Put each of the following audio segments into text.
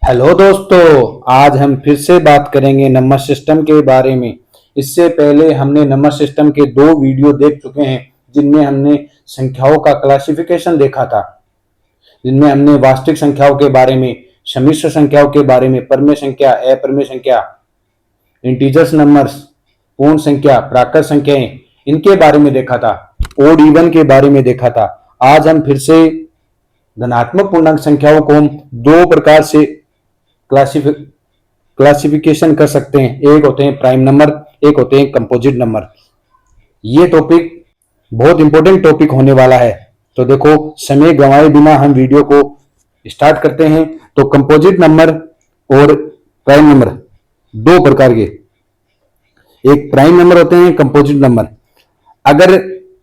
Hello दोस्तों, आज हम फिर से बात करेंगे नंबर सिस्टम के बारे में। इससे पहले हमने नंबर सिस्टम के 2 वीडियो देख चुके हैं जिनमें हमने संख्याओं का क्लासिफिकेशन देखा था, जिनमें हमने वास्तविक संख्याओं के बारे में, सम्मिश्र संख्याओं के बारे में, परमेय संख्या, अपरिमेय संख्या, इंटीजर्स नंबर्स, पूर्ण संख्या, प्राकृत संख्याएं, इनके बारे में देखा था। ओड इवन के बारे में देखा था। आज हम फिर से धनात्मक पूर्णांक संख्याओं को हम 2 प्रकार से क्लासिफिकेशन कर सकते हैं। एक होते हैं प्राइम नंबर, एक होते हैं कंपोजिट नंबर। ये टॉपिक बहुत इंपॉर्टेंट टॉपिक होने वाला है। तो देखो, समय गंवाए बिना हम वीडियो को स्टार्ट करते हैं। तो कंपोजिट नंबर और प्राइम नंबर 2 प्रकार के, एक प्राइम नंबर होते हैं, कंपोजिट नंबर। अगर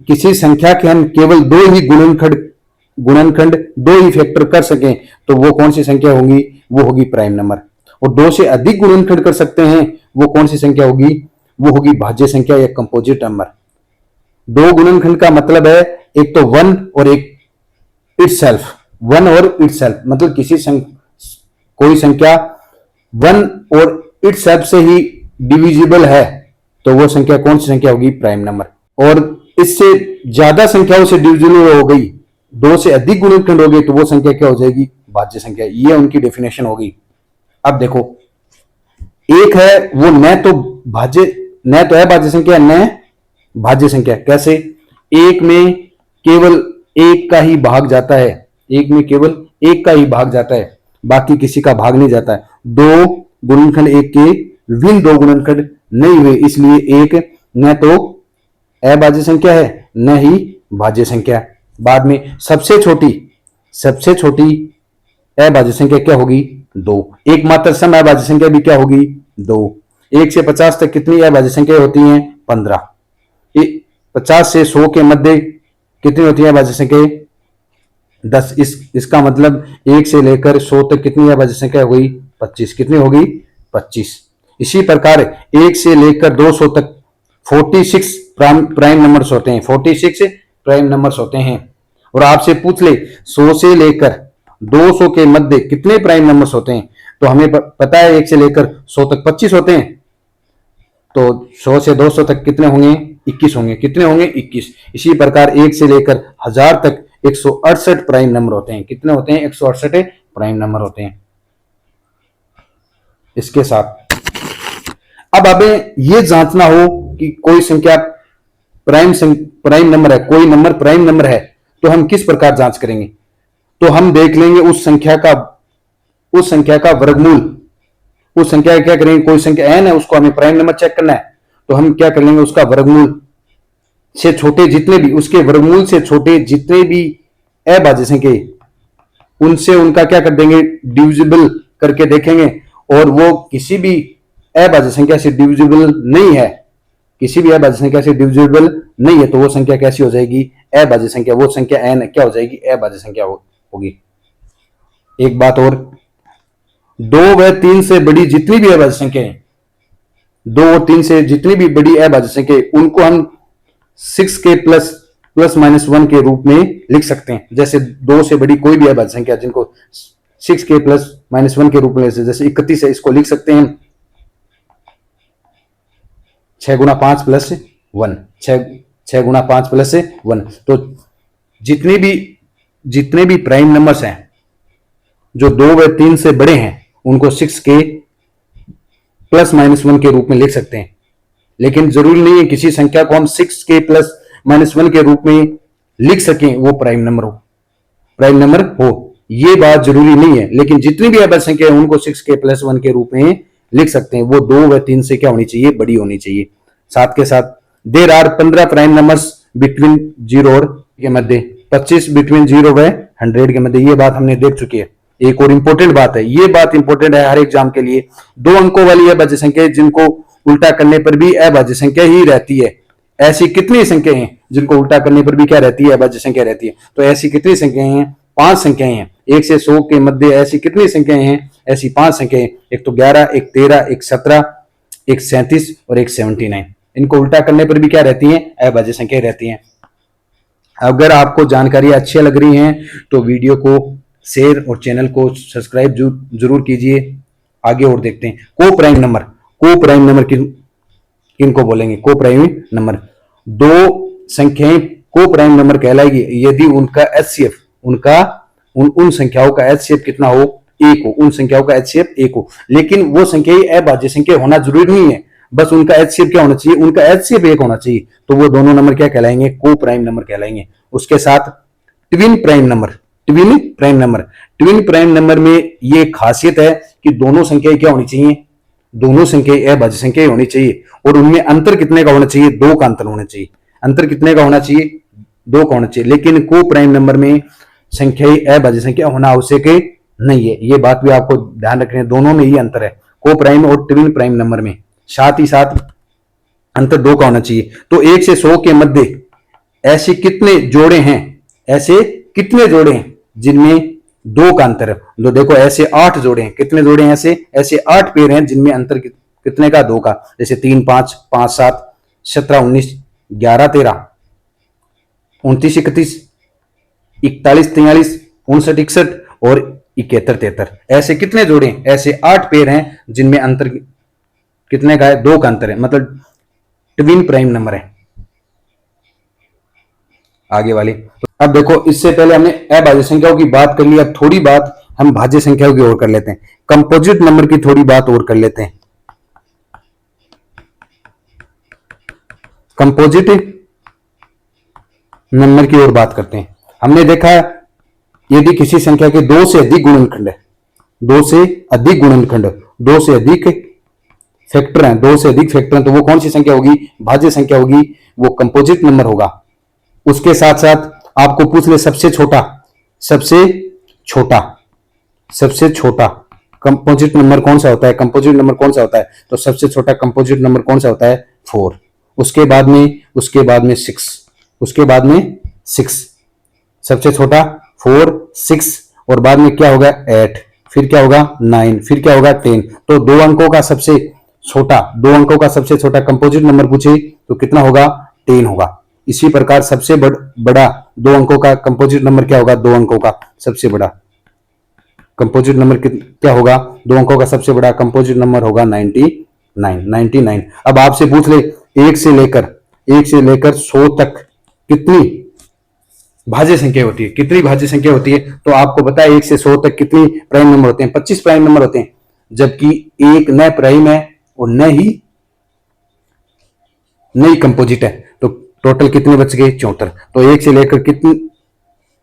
किसी संख्या के हम केवल 2 ही गुणनखंड 2 ही फैक्टर कर सकें तो वो कौन सी संख्या होगी? वो होगी प्राइम नंबर। और 2 से अधिक गुणनखंड कर सकते हैं, वो कौन सी संख्या होगी? वो होगी भाज्य संख्या या कंपोजिट नंबर। 2 गुणनखंड का मतलब है एक तो 1 और एक इटसेल्फ। 1 और इटसेल्फ मतलब कोई संख्या 1 और इटसेल्फ से ही डिविजिबल है तो वो संख्या कौन सी संख्या होगी? Prime number. और इससे ज्यादा संख्याओं से डिविजिबल हो गई, 2 से अधिक गुणनखंड हो गए तो वो संख्या क्या हो जाएगी? भाज्य संख्या। ये उनकी डेफिनेशन होगी। अब देखो, एक है वो न तो अभाज्य संख्या न भाज्य संख्या। कैसे? एक में केवल एक का ही भाग जाता है, एक में केवल एक का ही भाग जाता है, बाकी किसी का भाग नहीं जाता है। 2 गुणनखंड एक के विभिन्न 2 गुणनखंड नहीं हुए, इसलिए एक न तो अभाज्य संख्या है न ही भाज्य संख्या। बाद में सबसे छोटी अभाज्य संख्या क्या होगी? 2। एकमात्र सम अभाज्य संख्या भी क्या होगी? 2। 1 से 50 तक कितनी अभाज्य संख्या होती हैं? 15। 50 से 100 के मध्य कितनी होती है अभाज्य संख्या? 10। इसका मतलब 1 से लेकर 100 तक कितनी अभाज्य संख्या होगी? 25। कितनी होगी? 25। इसी प्रकार 1 से लेकर 200 तक 46 प्राइम नंबर्स होते हैं। 46 प्राइम नंबर्स होते हैं। और आपसे पूछ ले 100 से लेकर 200 के मध्य कितने प्राइम नंबर्स होते हैं, तो हमें पता है 1 से लेकर 100 तक 25 होते हैं। तो 100 से 200 तक कितने होंगे? 21 होंगे। कितने होंगे? 21। इसी प्रकार 1 से लेकर 1000 तक 168 प्राइम नंबर होते हैं। कितने होते हैं? 168 प्राइम नंबर होते हैं। इसके साथ अब हमें यह जांचना हो कि कोई संख्या प्राइम नंबर है, कोई नंबर प्राइम नंबर है, तो हम किस प्रकार जांच करेंगे? तो हम देख लेंगे उस संख्या का वर्गमूल। उस संख्या का क्या करेंगे? कोई संख्या n है, उसको हमें प्राइम नंबर चेक करना है, तो हम क्या कर लेंगे? उसका वर्गमूल से छोटे जितने भी, उसके वर्गमूल से छोटे जितने भी अभाज्य संख्या, उनसे उनका क्या कर देंगे? डिविजिबल करके देखेंगे। और वो किसी भी अभाज्य संख्या से डिविजिबल नहीं है, किसी भी अभाज्य संख्या से डिविजिबल नहीं है, तो वो संख्या कैसी हो जाएगी? अभाज्य संख्या। वो संख्या n क्या हो जाएगी? अभाज्य संख्या होगी। एक बात और, 2 व 3 से बड़ी जितनी भी अभाज्य संख्या है, 2 और 3 से जितनी भी बड़ी अभाज्य संख्या, उनको हम 6 के प्लस माइनस 1 के रूप में लिख सकते हैं। जैसे 2 से बड़ी कोई भी अभाज्य संख्या जिनको 6 के प्लस माइनस 1 के रूप में, जैसे 31 है, इसको लिख सकते हैं 6 गुणा 5 प्लस 1, 6 गुणा 5 प्लस 1। तो जितने भी प्राइम नंबर्स हैं जो 2 व 3 से बड़े हैं, उनको 6 के प्लस माइनस 1 के रूप में लिख सकते हैं। लेकिन जरूरी नहीं है किसी संख्या को हम 6 के प्लस माइनस 1 के रूप में लिख सकें वो प्राइम नंबर हो, ये बात जरूरी नहीं है। लेकिन जितनी भी अभाज्य संख्या है उनको 6 के प्लस 1 के रूप में लिख सकते हैं। वो 2 व 3 से क्या होनी चाहिए? बड़ी होनी चाहिए। साथ के साथ there are 15 prime numbers between 0 और के मध्य, 25 बिटवीन 0 व 100 के मध्य। ये बात हमने देख चुकी है। एक और इंपॉर्टेंट बात है, ये बात इंपॉर्टेंट है हर एग्जाम के लिए। 2 अंकों वाली अभाज्य संख्या जिनको उल्टा करने पर भी अभाज्य संख्या ही रहती है, ऐसी कितनी संख्याएं हैं जिनको उल्टा करने पर भी क्या रहती है? अभाज्य संख्या रहती है। तो ऐसी कितनी संख्याएं हैं? 5 संख्याएं हैं। 1 से 100 के मध्य ऐसी कितनी संख्याएं हैं? ऐसी 5 संख्याएं। एक तो 11, एक 13, एक 17, एक 37 और एक 79। इनको उल्टा करने पर भी क्या रहती हैं? अभाज्य संख्या रहती हैं। अगर आपको जानकारी अच्छी लग रही है तो वीडियो को शेयर और चैनल को सब्सक्राइब जरूर कीजिए। आगे और देखते हैं। को प्राइम नंबर, को प्राइम नंबर किनको बोलेंगे? को प्राइम नंबर, दो संख्याएं को प्राइम नंबर कहलाएगी यदि उनका एचसीएफ, उन संख्याओं का एचसीएफ कितना हो? एक हो। उन संख्याओं का एचसीएफ एक हो। लेकिन वो संख्या अभाज्य संख्या होना जरूरी नहीं है, बस उनका एचसीएफ क्या होना चाहिए? उनका एचसीएफ एक होना चाहिए। तो वो दोनों नंबर क्या कहलाएंगे? को प्राइम नंबर कहलाएंगे। उसके साथ twin prime number, twin prime number, twin prime number में ये खासियत है कि दोनों संख्याएं क्या होनी चाहिए? दोनों संख्याएं अभाज्य संख्या होनी चाहिए। और उनमें अंतर कितने का होना चाहिए? 2 का अंतर होना चाहिए। अंतर कितने का होना चाहिए? 2 का होना चाहिए। लेकिन को प्राइम नंबर में संख्याएं अभाज्य संख्या होना आवश्यक नहीं है। ये बात भी आपको ध्यान रखनी है। दोनों में ही अंतर है, को प्राइम और ट्विन प्राइम नंबर में। साथ ही साथ अंतर 2 का होना चाहिए। तो 1 से 100 के मध्य ऐसे कितने जोड़े हैं? ऐसे कितने जोड़े हैं जिनमें 2 का अंतर है? तो देखो ऐसे 8 जोड़े हैं। कितने जोड़े हैं? ऐसे 8 पेयर हैं जिनमें अंतर कितने का? 2 का। जैसे 3 5, 5 7, 17 19, 11 13, 29 31, 41 43, 59 61 और 71 73। ऐसे कितने जोड़े हैं? ऐसे 8 पेयर हैं जिनमें अंतर कितने का है? 2 का अंतर है, मतलब ट्विन प्राइम नंबर है। आगे वाले, तो अब देखो इससे पहले हमने अभाज्य संख्याओं की बात कर ली। अब थोड़ी बात हम भाज्य संख्याओं की और कर लेते हैं। कंपोजिट नंबर की थोड़ी बात और कर लेते हैं। कंपोजिट नंबर की ओर बात करते हैं। हमने देखा यदि किसी संख्या के 2 से अधिक गुणनखंड है, 2 से अधिक गुणनखंड, 2 से अधिक फैक्टर हैं, 2 से अधिक फैक्टर हैं, तो वो कौन सी संख्या होगी? भाज्य संख्या होगी, वो कंपोजिट नंबर होगा। उसके साथ साथ आपको पूछ ले सबसे छोटा, सबसे छोटा, सबसे छोटा कंपोजिट नंबर कौन सा होता है? कंपोजिट नंबर कौन सा होता है? तो सबसे छोटा कंपोजिट नंबर कौन सा होता है? 4। उसके बाद में 6, उसके बाद में 6, सबसे छोटा 4 6 और बाद में क्या होगा? 8, फिर क्या होगा? 9, फिर क्या होगा? 10। तो 2 अंकों का सबसे छोटा, 2 अंकों का सबसे छोटा कंपोजिट नंबर पूछे तो कितना होगा? 10 होगा। इसी प्रकार सबसे बड़ा 2 अंकों का कंपोजिट नंबर क्या होगा? 2 अंकों का सबसे बड़ा कंपोजिट नंबर क्या होगा? 2 अंकों का सबसे बड़ा कंपोजिट नंबर होगा 99। अब आपसे पूछ ले 1 से लेकर 100 तक कितनी भाज्य संख्या होती है? कितनी भाज्य संख्या होती है? तो आपको पता है 1 से 100 तक कितनी प्राइम नंबर होते हैं? 25 प्राइम नंबर होते हैं। जबकि एक न प्राइम है और न ही नई कंपोजिट है, तो टोटल कितने बच गए? 74। तो 1 से लेकर कितनी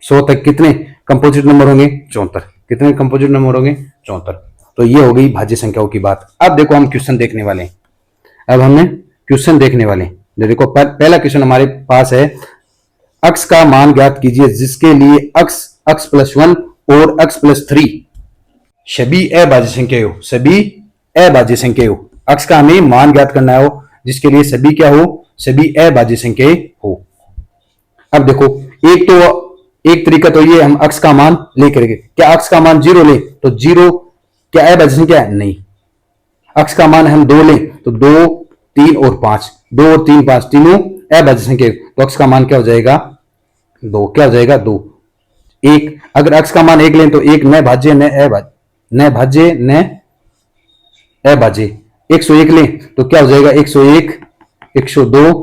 100 तक कितने कंपोजिट नंबर होंगे? 74। कितने कंपोजिट नंबर होंगे? 74। तो ये हो गई भाज्य संख्याओं की बात। अब देखो हम क्वेश्चन देखने वाले हैं। अब हमें क्वेश्चन देखने वाले हैं। देखो पहला क्वेश्चन हमारे पास है, अक्स का मान ज्ञात कीजिए जिसके लिए x प्लस 1 और x प्लस 3 सभी अभाज्य संख्या हो, सभी अभाज्य संख्या हो। अक्स का हमें मान ज्ञात करना हो जिसके लिए सभी क्या हो? सभी अभाज्य संख्या हो। अब देखो एक तरीका तो ये हम अक्स का मान लेकर के, क्या अक्स का मान 0 ले तो 0 क्या अभाज्य संख्या है? नहीं। अक्स का मान हम 2 लें तो 2 3 और 5, 2 और 3 5 तीनों अभाज्य संख्या, तो अक्स का मान क्या हो जाएगा? 2। क्या हो जाएगा? 2। 1 अगर अक्स का मान 1 लें तो 1 न भाज्य न अभाज्य, न भाज्य न अभाज्य। 101 लें तो क्या हो जाएगा? 101 102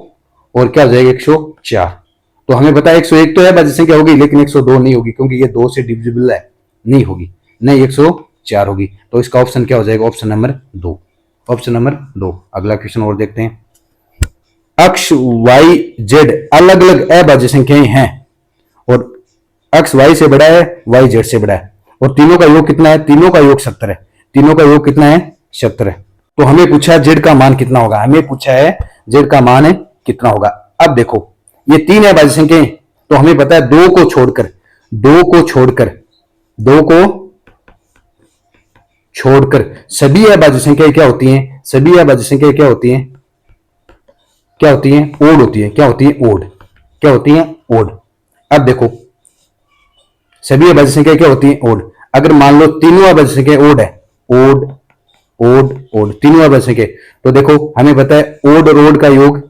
और क्या हो जाएगा? 104। तो हमें पता है 101 तो अभाज्य संख्या होगी लेकिन 102 नहीं होगी क्योंकि ये 2 से डिविजिबल है, नहीं होगी, नहीं 104 होगी। तो इसका ऑप्शन क्या हो जाएगा? Option number 2। Option number 2। अगला क्वेश्चन और देखते हैं। अक्ष y z अलग अलग अभाज्य संख्याएं हैं और अक्ष y से बड़ा है, y z से बड़ा है और तीनों का योग कितना है? तीनों का योग 70 है। तीनों का योग कितना है? 70 है। तो हमें पूछा है z का मान कितना होगा? हमें पूछा है z का मान है कितना होगा? अब देखो ये 3 अभाज्य संख्याएं, तो हमें पता है 2 को छोड़कर सभी अभाज्य संख्याएं क्या होती हैं? सभी अभाज्य संख्याएं क्या होती हैं? क्या होती हैं? ओड होती है। क्या होती है? ओड। क्या होती हैं? ओड। अब देखो सभी अभाज्य संख्या क्या होती हैं? ओड। अगर मान लो तीनों अभाज्य संख्या ओड है, ओड ओड ओड, तीनों अभाज्य संख्या, तो देखो हमें पता है ओड और ओड का योग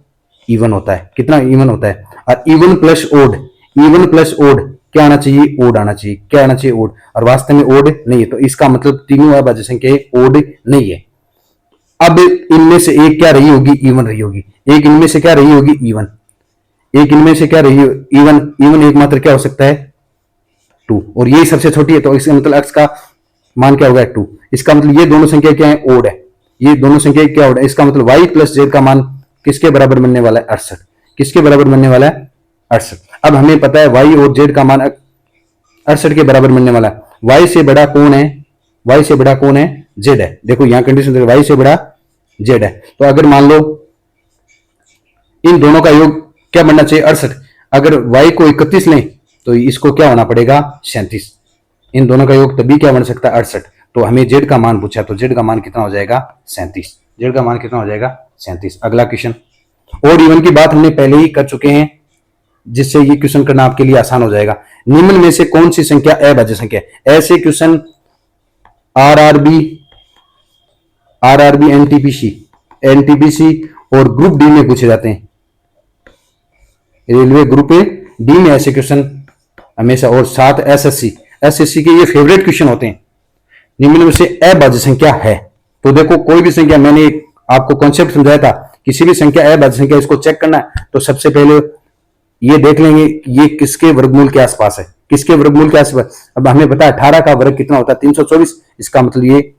इवन होता है। कितना इवन होता है? और इवन प्लस ओड क्या आना चाहिए, ओड आना चाहिए। क्या आना चाहिए, ओड, और वास्तव में ओड नहीं है, तो इसका मतलब तीनों अभाज्य संख्या ओड नहीं है। अब इनमें से एक क्या रही होगी, इवन रही होगी। एक इनमें से क्या रही होगी, इवन। एक इनमें से क्या रही, इवन। इवन एकमात्र क्या हो सकता है, 2, और यही सबसे छोटी है, तो इसका मतलब x का मान क्या होगा, 2। इसका मतलब ये दोनों संख्या क्या है, ओड है। ये दोनों संख्या क्या ओड है, इसका मतलब y प्लस z का मान किसके बराबर बनने वाला है, 68। किसके बराबर बनने वाला है, 68। अब हमें पता है y और z का मान 68 के बराबर बनने वाला है। y से बड़ा कौन है, y से बड़ा कौन है, z है। देखो यहां कंडीशन देखो, y से बड़ा z है। तो अगर मान लो इन दोनों का योग क्या बनना चाहिए, 68। अगर y को 31 लें तो इसको क्या होना पड़ेगा, 37। इन दोनों का योग तभी क्या बन सकता है, 68। तो हमें z का मान पूछा, तो z का मान कितना हो जाएगा, 37। z का मान कितना हो जाएगा, 37। अगला क्वेश्चन, और इवन की बात हमने पहले ही कर चुके हैं, जिससे ये क्वेश्चन करना आपके लिए आसान हो जाएगा। निम्न में से कौन सी संख्या अभाज्य संख्या है। ऐसे क्वेश्चन आरआरबी एनटीपीसी और ग्रुप डी में पूछे जाते हैं। रेलवे ग्रुप डी में ऐसे क्वेश्चन हमेशा, और साथ एसएससी के ये फेवरेट क्वेश्चन होते हैं। निम्न में से अभाज्य संख्या है, तो देखो कोई भी संख्या, मैंने आपको कॉन्सेप्ट समझाया था, किसी भी संख्या अभाज्य संख्या इसको चेक करना है तो सबसे पहले ये देख लेंगे ये किसके वर्गमूल के आसपास है, किसके वर्गमूल के आसपास। अब हमें पता है 18 का वर्ग कितना होता है, 324। इसका मतलब ये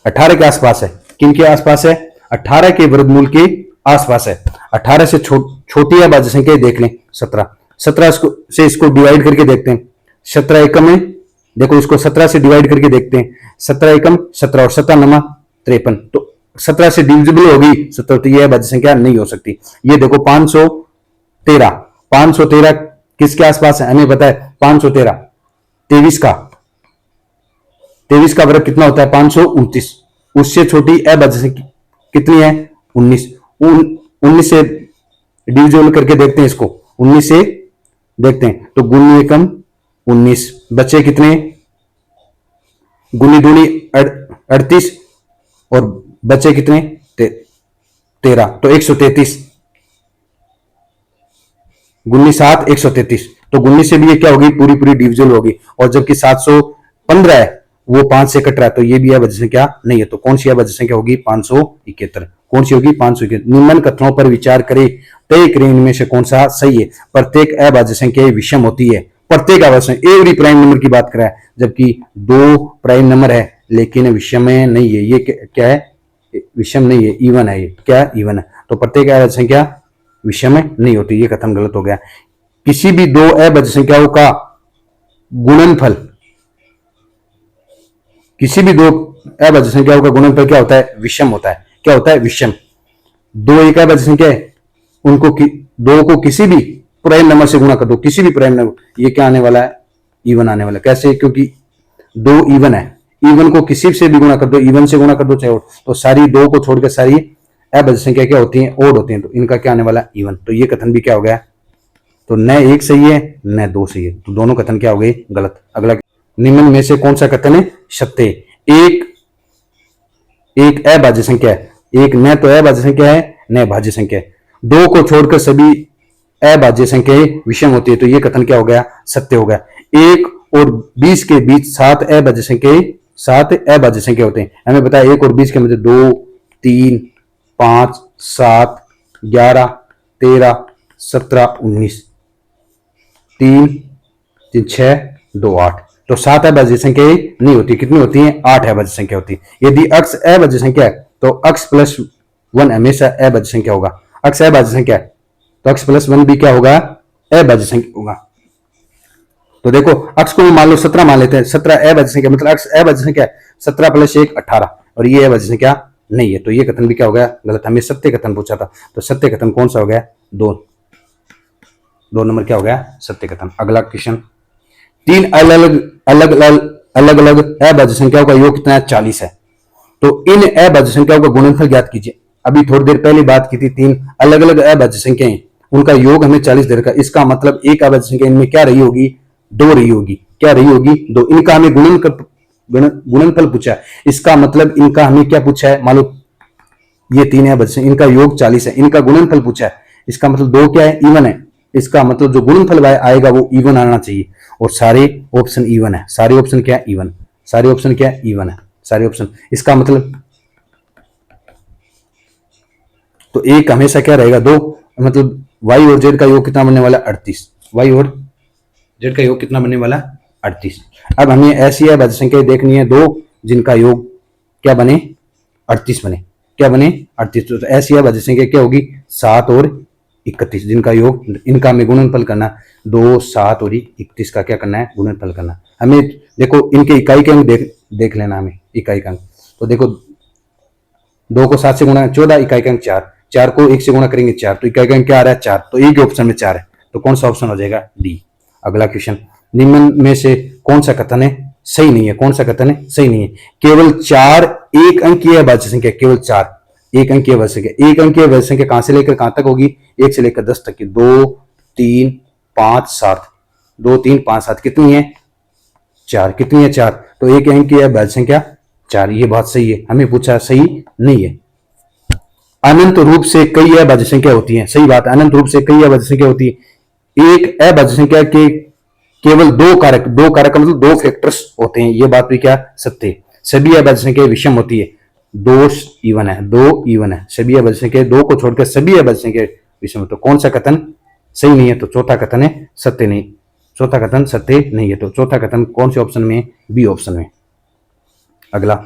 18 के आसपास है। किन के आसपास है, 18 के वर्गमूल के आसपास है। 18 से छोटी अभाज्य संख्या देख लें, 17 से इसको डिवाइड करके देखते हैं। 17 एकम में देखो, इसको 17 से डिवाइड करके देखते हैं। 17 एकम 17 और 17 नमा 53, तो 17 से डिविजिबल होगी 17, तो यह अभाज्य संख्या नहीं हो सकती। ये देखो 513 किसके आसपास है, हमें पता है 513 23 का वर्ग कितना होता है, 529। उससे छोटी अभाज्य संख्या कितनी है, 19 से डिविजिबल करके देखते हैं इसको, 19 से देखते हैं तो गुनी एकम 19, बच्चे कितने, गुनी दूनी 38 और बच्चे कितने 13, तो 133। गुनी 7 133, तो गुनी से भी ये क्या होगी, पूरी पूरी डिविजिबल होगी। और जबकि 715 है वो 5 से कट रहा है, तो ये भी अभाज्य संख्या नहीं है। तो कौन सी अभाज्य संख्या होगी, 571। कौन सी होगी, 571। निम्न कथनों पर विचार करें, तय करें इनमें से कौन सा सही है। प्रत्येक अभाज्य संख्या विषम होती है। प्रत्येक अभाज्य एवरी प्राइम नंबर की बात करा है, जबकि 2 प्राइम नंबर है लेकिन विषम नहीं है। ये क्या है, विषम नहीं है, इवन है। ये क्या, इवन है। तो प्रत्येक अभाज्य संख्या विषम नहीं होती, ये कथन गलत हो गया। किसी भी 2 अभाज्य संख्याओं का गुणनफल, किसी भी 2 अभाज्य संख्याओं का गुणनफल क्या होता है, विषम होता है। क्या होता है, विषम। 2 एक अभाज्य संख्या है, उनको 2 को किसी भी प्राइम नंबर से गुणा कर दो, किसी भी प्राइम नंबर, ये क्या आने वाला है, इवन आने वाला है। कैसे, क्योंकि 2 इवन है, इवन को किसी से भी गुणा कर दो, इवन से गुणा कर दो चाहे ओड, तो सारी 2 को छोड़कर सारी अभाज्य संख्या क्या होती है, ओड होती है। तो इनका क्या आने वाला है, इवन। तो ये कथन भी क्या हो गया, तो न 1 सही है न 2 सही है, तो दोनों कथन क्या हो गए, गलत। अगला, निम्न में से कौन सा कथन है सत्य। एक अभाज्य संख्या है, एक न तो अभाज्य संख्या है न भाज्य संख्या है। 2 को छोड़कर सभी अभाज्य संख्याएं विषम होती है, तो ये कथन क्या हो गया, सत्य हो गया। 1 और 20 के बीच 7 अभाज्य संख्या होते हैं। हमें बताया 1 और 20 के मध्य 2 3 5 7 11 13 17 19, 3 3 6 2 8, तो 7 अभाज्य संख्याएं नहीं होती। कितनी होती हैं, 8 अभाज्य संख्या होती है। यदि अक्ष अभाज्य संख्या है तो अक्ष प्लस 1 हमेशा अभाज्य संख्या होगा। अक्ष अभाज्य संख्या है तो अक्ष प्लस 1 भी क्या होगा, अभाज्य संख्या होगा। तो देखो अक्ष को मान लो 17 मान लेते हैं, 17 अभाज्य संख्या, मतलब अक्ष अभाज्य संख्या है, 17 प्लस 1 18, और ये अभाज्य संख्या नहीं है। तो ये कथन भी क्या हो गया, गलत। हमें सत्य कथन पूछा था, तो सत्य कथन कौन सा हो गया, 2 नंबर क्या हो गया, सत्य कथन। अगला क्वेश्चन, 3 अलग अलग अभाज्य संख्याओं का योग कितना है, 40 है। तो इन अभाज्य संख्याओं का गुणनफल ज्ञात कीजिए। अभी थोड़ी देर पहले बात की थी, 3 अलग अलग अभाज्य संख्याएं, उनका योग हमें 40 दे रखा। इसका मतलब एक अभाज्य संख्या इनमें क्या रही होगी, 2 रही होगी। क्या रही होगी, 2। इनका हमें गुणनफल पूछा है, इसका मतलब इनका हमें क्या पूछा है, मान लो ये 3 अभाज्य, इनका योग 40 है, इनका गुणनफल पूछा है, इसका मतलब 2 क्या है, इवन है। इसका मतलब जो गुणनफल आएगा वो इवन आना चाहिए, और सारे ऑप्शन इवन है। सारे ऑप्शन क्या है? इवन। सारे ऑप्शन क्या है? इवन है। सारे ऑप्शन, इसका मतलब तो एक हमेशा क्या रहेगा? 2, मतलब वाई और जेड का योग कितना बनने वाला? 38। वाई और जेड का योग कितना बनने वाला? 38। अब हमें ऐसी अभाज्य संख्या देखनी है दो जिनका योग क्या बने? 38 बने। क्या बने? 38। तो ऐसी अभाज्य संख्या क्या होगी? 7 और 31, जिनका योग, इनका हमें गुणनफल करना। 2, 7 और 31 का क्या करना है? गुणनफल करना। हमें देखो इनके इकाई के अंक देख लेना, हमें इकाई का अंक। तो देखो 2 को 7 से गुणा 14, इकाई का अंक 4। 4 को 1 से गुणा करेंगे 4, तो इकाई का अंक क्या आ रहा है? 4। तो एक ही ऑप्शन में 4 है, तो कौन सा ऑप्शन हो जाएगा? डी। अगला क्वेश्चन, निम्न में से कौन सा कथन है सही नहीं है? कौन सा कथन है सही नहीं है? केवल 4 एक अंकीय अभाज्य संख्या, केवल 4 एक अंकीय अभाज्य संख्या। एक अंकीय अभाज्य संख्या कहां से लेकर कहां तक होगी? 1 से लेकर 10 तक की। 2, 3, 5, 7। 2, 3, 5, 7 कितनी है? 4। कितनी है? 4। तो एक अंकीय अभाज्य संख्या 4। ये बात सही है, हमें पूछा सही नहीं है। अनंत रूप से कई अभाज्य संख्या होती है। सही बात है, अनंत रूप से कई अभाज्य संख्या होती है। एक अभाज्य संख्या के केवल 2 कारक, 2 कारक मतलब 2 फैक्टर्स होते हैं, ये बात भी क्या? सत्य है। सभी अभाज्य संख्या विषम होती है। 2 इवन है, 2 इवन है। सभी अभाज्य संख्या, 2 को छोड़कर सभी अभाज्य संख्या विषम। तो कौन सा कथन सही नहीं है? तो चौथा कथन है सत्य नहीं। चौथा कथन सत्य नहीं है, तो चौथा कथन कौन से ऑप्शन में? बी ऑप्शन में। अगला,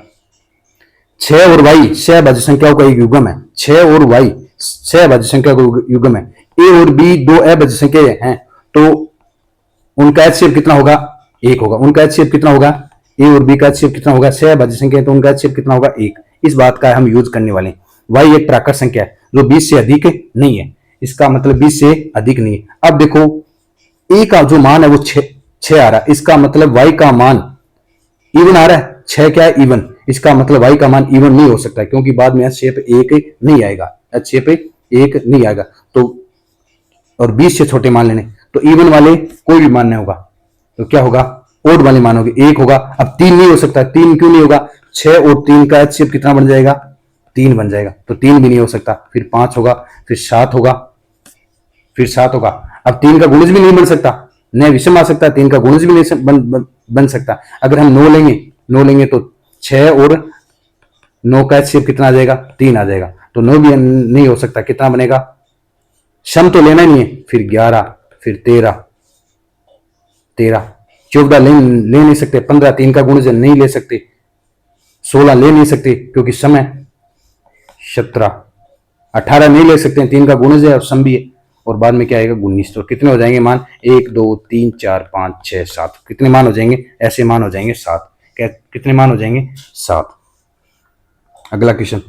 6 और y 6 अभाज्य संख्याओं का एक युग्म है। 6 और y 6 अभाज्य संख्या का युग्म है। a और b 2 अभाज्य संख्या हैं, तो उनका HCF कितना होगा? 1 होगा। उनका HCF कितना होगा? a और b का HCF कितना होगा? 6 अभाज्य संख्या है, तो उनका HCF कितना होगा? 1। इस बात का हम यूज करने वाले हैं। y एक प्राकृत संख्या है जो 20 से अधिक नहीं है, इसका मतलब 20 से अधिक नहीं है। अब देखो a का जो मान है वो 6 आ रहा है, इसका मतलब y का मान इवन आ रहा है। 6 क्या है? इवन। इसका मतलब y का मान इवन नहीं हो सकता, क्योंकि बाद में HCF 1 नहीं आएगा। HCF 1 नहीं आएगा, तो और 20 से छोटे मान लेने, तो इवन वाले कोई भी मान नहीं होगा, तो क्या होगा? ओड वाले मान होंगे, 1 होगा। अब 3 नहीं हो सकता। 3 क्यों नहीं होगा? 6 और 3 का HCF कितना बन जाएगा? 3 बन जाएगा, तो 3 भी नहीं हो सकता। फिर 5 होगा, फिर 7 होगा, फिर 7 होगा। अब 3 का गुणज भी नहीं बन सकता, न विषम आ सकता, 3 का गुणज भी नहीं बन सकता। अगर हम 9 लेंगे तो 6 और 9 का HCF कितना आ जाएगा? 3 आ जाएगा, तो 9 भी नहीं हो सकता। कितना बनेगा? सम तो लेना नहीं है। फिर 11, फिर 13, 14 ले नहीं सकते। 15 3 का गुणज नहीं ले सकते। 16 ले नहीं सकते क्योंकि सम है। 17, 18 नहीं ले सकते, 3 का गुणज है और सम भी है। और बाद में क्या आएगा? 19। तो कितने हो जाएंगे मान? 1, 2, 3, 4, 5, 6, 7। कितने मान हो जाएंगे? ऐसे मान हो जाएंगे 7। कितने मान हो जाएंगे? 7। अगला क्वेश्चन,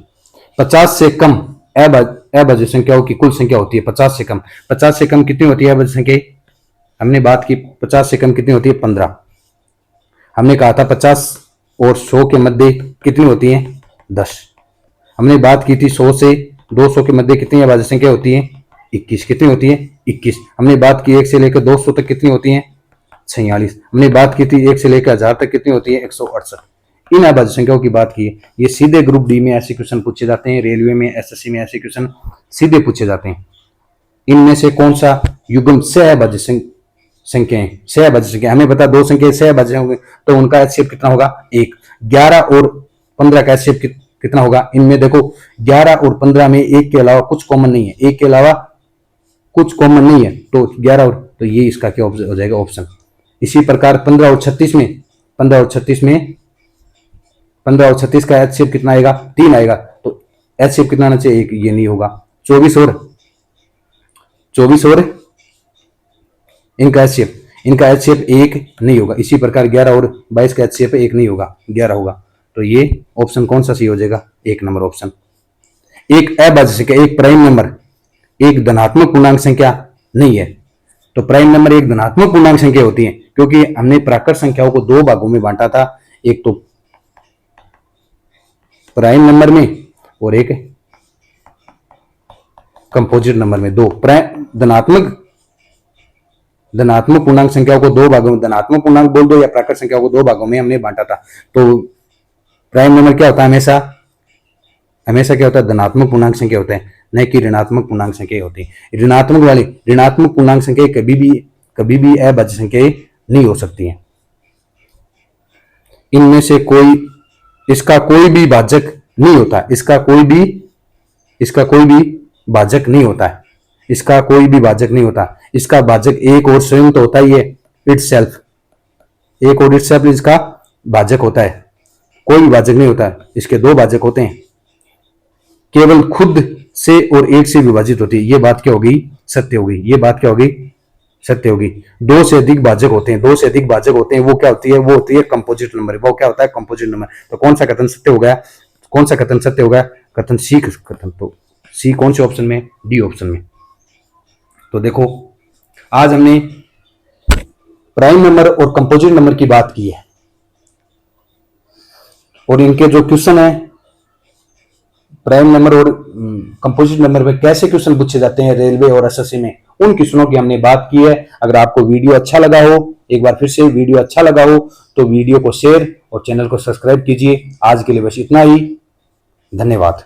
50 से कम अभाज्य संख्याओं की कुल संख्या होती है। 50 से कम, 50 से कम कितनी होती है अभाज्य संख्या? हमने बात की 50 से कम कितनी होती है? 15। हमने कहा था 50 और 100 के मध्य कितनी होती है? 10। हमने बात की थी 100 से 200 के मध्य कितनी अभाज्य संख्या होती है? 21। कितनी होती है? 21। हमने बात की 1 से लेकर 200 तक कितनी होती है? 46। हमने बात की थी 1 से लेकर 1000 तक कितनी होती है? 168। इन अभाज्य संख्याओं की बात की। ये सीधे ग्रुप डी में ऐसे क्वेश्चन पूछे जाते हैं, रेलवे में, एसएससी में ऐसे क्वेश्चन सीधे पूछे जाते हैं। इनमें से कौन सा युग्म सह अभाज्य संख्याएं? सह अभाज्य संख्या हमें बता, 2 संख्या सह अभाज्य होंगे तो उनका HCF कितना होगा? 1। 11 और 15 का HCF कितना होगा? इनमें देखो 11 और 15 में 1 के अलावा कुछ कॉमन नहीं है। 1 के अलावा कुछ कॉमन नहीं है, तो 11 और, तो ये इसका क्या हो जाएगा? ऑप्शन। इसी प्रकार 15 और 36 में 15 और 36 का HCF कितना आएगा? 3 आएगा, तो HCF कितना आना चाहिए? 1। ये नहीं होगा। 24 और इनका HCF 1 नहीं होगा। इसी प्रकार 11 और 22 का HCF 1 नहीं होगा, 11 होगा। तो ये ऑप्शन कौन सा सही हो जाएगा? 1 नंबर ऑप्शन। एक अभाज्य संख्या, एक प्राइम नंबर एक धनात्मक पूर्णांक संख्या नहीं है। तो प्राइम नंबर एक धनात्मक पूर्णांक संख्या होती है, क्योंकि हमने प्राकृत संख्याओं को 2 भागों में बांटा था, एक तो प्राइम नंबर में और एक कंपोजिट नंबर में। 2 धनात्मक पूर्णांक संख्याओं को 2 भागों में, धनात्मक पूर्णांक बोल दो या प्राकृत संख्याओं को 2 भागों में हमने बांटा था। तो प्राइम नंबर क्या होता है? हमेशा क्या होता है? धनात्मक पूर्णांक संख्या होता है। न कि ऋणात्मक पूर्णांक संख्याएं होती हैं। ऋणात्मक पूर्णांक संख्याएं कभी भी अभाज्य संख्याएं नहीं हो सकती हैं। इनमें से इसका कोई भी भाजक नहीं होता, इसका कोई भी भाजक नहीं होता है, इसका कोई भी भाजक नहीं होता। इसका भाजक एक और स्वयं तो होता ही है, इटसेल्फ, एक और इटसेल्फ इसका भाजक होता है, कोई भी भाजक नहीं होता है। इसके दो भाजक होते हैं, केवल खुद से और एक से विभाजित होती है। ये बात क्या होगी? सत्य होगी। ये बात क्या होगी? सत्य होगी। दो से अधिक भाजक होते हैं, दो से अधिक भाजक होते हैं, वो क्या होती है? वो होती है कंपोजिट नंबर। वो क्या होता है? Composite number. तो कौन सा कथन सत्य हो गया? कौन सा कथन सत्य हो गया? कथन सी कथन। तो सी कौन से ऑप्शन में? डी ऑप्शन में। तो देखो, आज हमने प्राइम नंबर और कंपोजिट नंबर की बात की है, और इनके जो क्वेश्चन है प्राइम नंबर और कंपोजिट नंबर में कैसे क्वेश्चन पूछे जाते हैं रेलवे और एसएससी में, उन क्वेश्चनों की हमने बात की है। अगर आपको वीडियो अच्छा लगा हो, एक बार फिर से वीडियो अच्छा लगा हो तो वीडियो को शेयर और चैनल को सब्सक्राइब कीजिए। आज के लिए बस इतना ही। धन्यवाद।